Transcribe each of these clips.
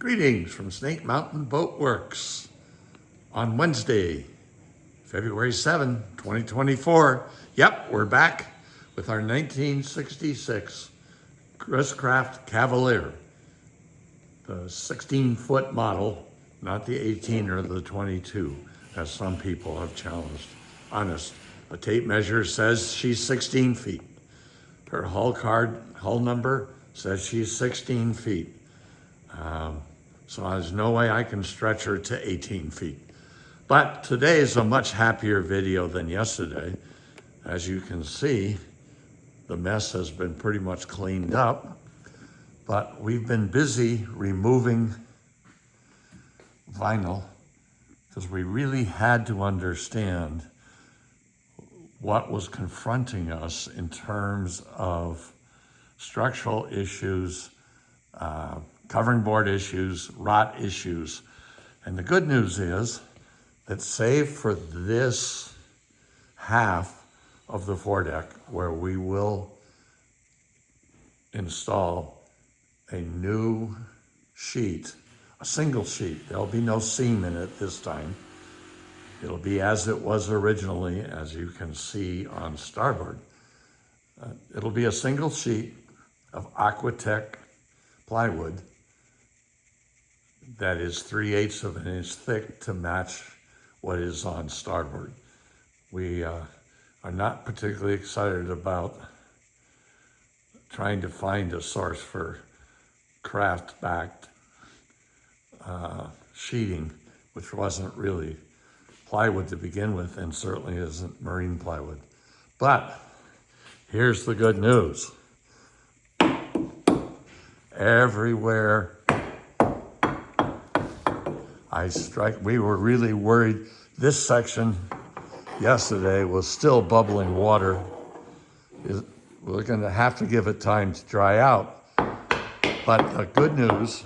Greetings from Snake Mountain Boat Works on Wednesday, February 7, 2024. Yep, we're back with our 1966 Chris-Craft Cavalier, the 16-foot model, not the 18 or the 22, as some people have challenged. Honest, the tape measure says she's 16 feet. Her hull number says she's 16 feet. So there's no way I can stretch her to 18 feet. But today is a much happier video than yesterday. As you can see, the mess has been pretty much cleaned up, but we've been busy removing vinyl because we really had to understand what was confronting us in terms of structural issues, covering board issues, rot issues. And the good news is that save for this half of the foredeck where we will install a new sheet, a single sheet. There'll be no seam in it this time. It'll be as it was originally, as you can see on starboard. It'll be a single sheet of Aquatech plywood that is 3/8 of an inch thick to match what is on starboard. We are not particularly excited about trying to find a source for craft-backed sheeting, which wasn't really plywood to begin with and certainly isn't marine plywood. But here's the good news. Everywhere we were really worried. This section yesterday was still bubbling water. We're going to have to give it time to dry out. But the good news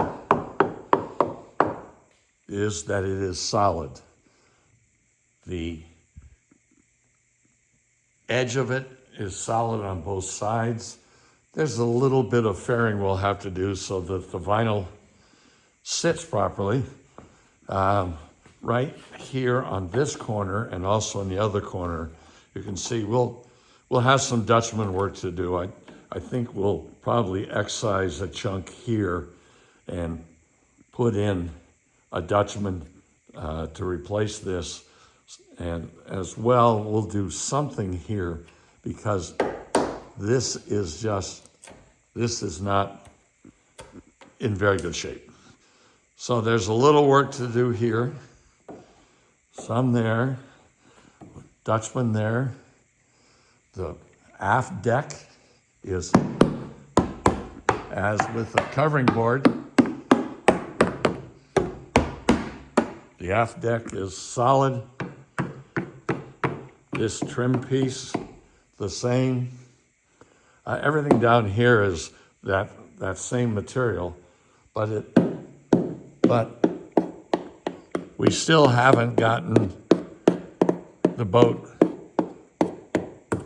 is that it is solid. The edge of it is solid on both sides. There's a little bit of fairing we'll have to do so that the vinyl sits properly. Right here on this corner and also in the other corner, you can see we'll have some Dutchman work to do. I think we'll probably excise a chunk here and put in a Dutchman to replace this. And as well, we'll do something here because this is not in very good shape. So there's a little work to do here. Some there, Dutchman there. The aft deck is, as with the covering board, the aft deck is solid. This trim piece, the same. Everything down here is that same material, but we still haven't gotten the boat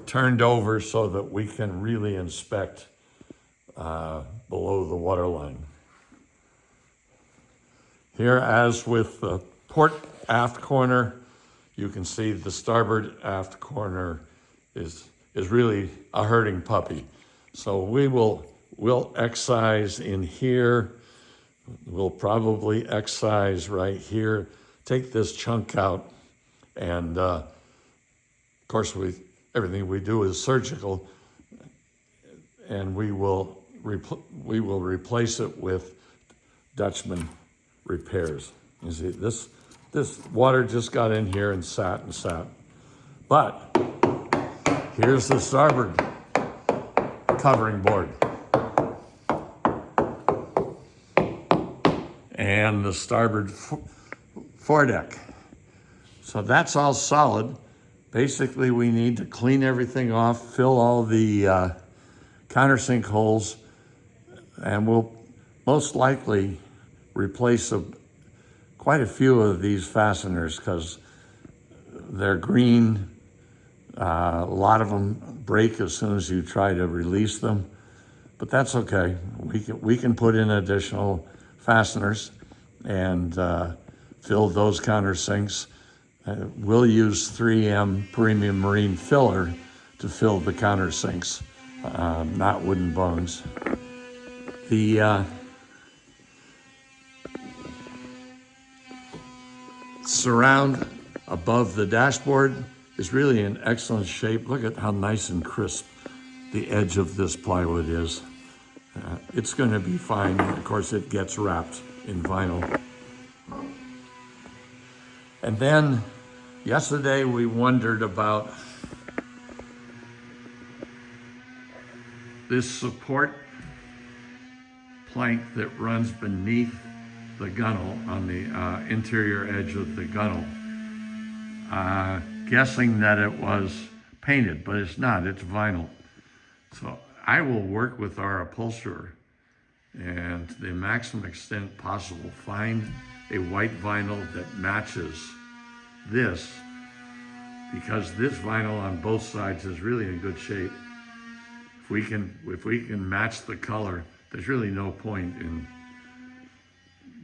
turned over so that we can really inspect below the waterline. Here, as with the port aft corner, you can see the starboard aft corner is really a hurting puppy. So we'll excise in here. We'll probably excise right here, take this chunk out, and of course everything we do is surgical, and we will replace it with Dutchman repairs. You see, this water just got in here and sat. But here's the starboard covering board and the starboard foredeck. So that's all solid. Basically, we need to clean everything off, fill all the countersink holes, and we'll most likely replace quite a few of these fasteners because they're green. A lot of them break as soon as you try to release them, but that's okay. We can put in additional fasteners. and filled those countersinks. We'll use 3M Premium Marine Filler to fill the countersinks, not wooden bones. The surround above the dashboard is really in excellent shape. Look at how nice and crisp the edge of this plywood is. It's going to be fine. Of course, it gets wrapped in vinyl. And then yesterday we wondered about this support plank that runs beneath the gunnel on the interior edge of the gunnel. Guessing that it was painted, but it's not, it's vinyl. So I will work with our upholsterer and to the maximum extent possible, find a white vinyl that matches this, because this vinyl on both sides is really in good shape. If we can match the color, there's really no point in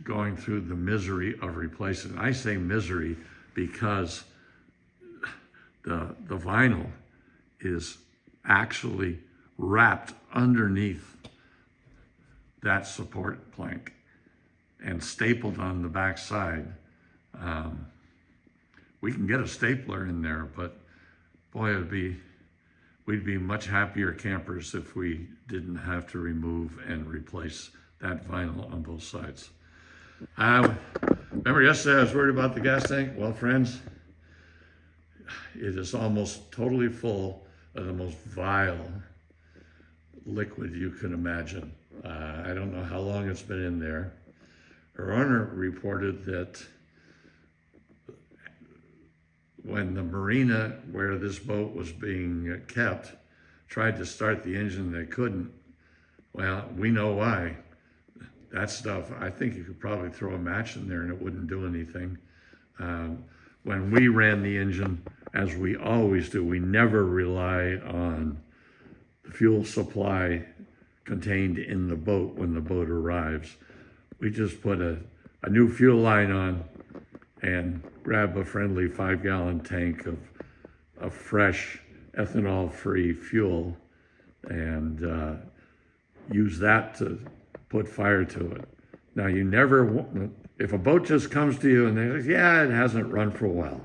going through the misery of replacing. I say misery because the vinyl is actually wrapped underneath that support plank and stapled on the back side. We can get a stapler in there, but boy, we'd be much happier campers if we didn't have to remove and replace that vinyl on both sides. Remember yesterday I was worried about the gas tank? Well, friends, it is almost totally full of the most vile liquid you can imagine. I don't know how long it's been in there. Her owner reported that when the marina where this boat was being kept tried to start the engine, they couldn't. Well, we know why. That stuff, I think you could probably throw a match in there and it wouldn't do anything. When we ran the engine, as we always do, we never rely on the fuel supply contained in the boat when the boat arrives. We just put a new fuel line on and grab a friendly 5-gallon tank of fresh ethanol-free fuel and use that to put fire to it. Now, you never, if a boat just comes to you and they say, yeah, it hasn't run for a while,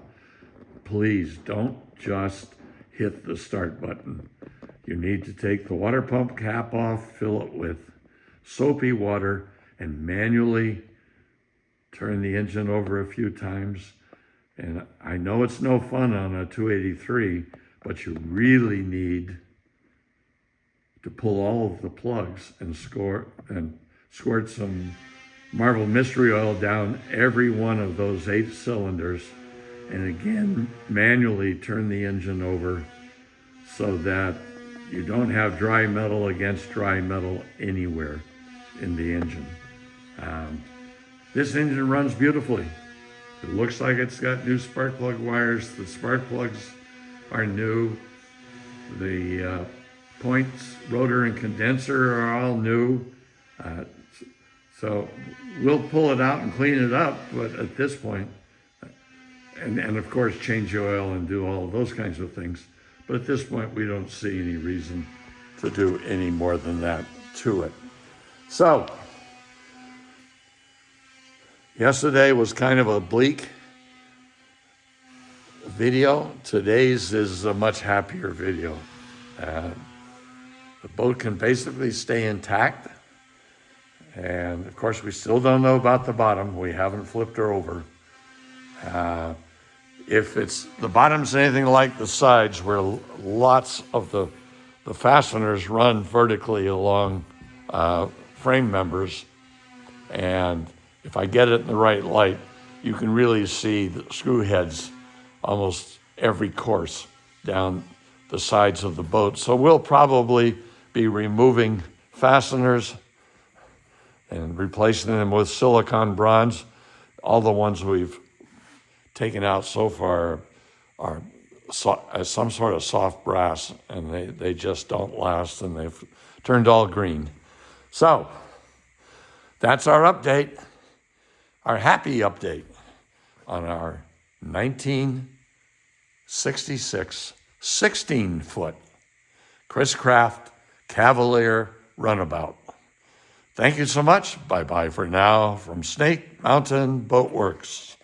please don't just hit the start button. You need to take the water pump cap off, fill it with soapy water, and manually turn the engine over a few times. And I know it's no fun on a 283, but you really need to pull all of the plugs and squirt some Marvel Mystery Oil down every one of those 8 cylinders. And again, manually turn the engine over so that you don't have dry metal against dry metal anywhere in the engine. This engine runs beautifully. It looks like it's got new spark plug wires. The spark plugs are new. The points, rotor and condenser are all new. So we'll pull it out and clean it up, but at this point, and of course change the oil and do all of those kinds of things. But at this point, we don't see any reason to do any more than that to it. So, yesterday was kind of a bleak video. Today's is a much happier video. The boat can basically stay intact. And of course, we still don't know about the bottom. We haven't flipped her over. If the bottom's anything like the sides, where lots of the fasteners run vertically along frame members, and if I get it in the right light, you can really see the screw heads almost every course down the sides of the boat. So we'll probably be removing fasteners and replacing them with silicon bronze. All the ones we've taken out so far are some sort of soft brass, and they just don't last, and they've turned all green. So that's our update. our happy update on our 1966 16-foot Chris-Craft Cavalier runabout. Thank you so much. Bye-bye for now from Snake Mountain Boat Works.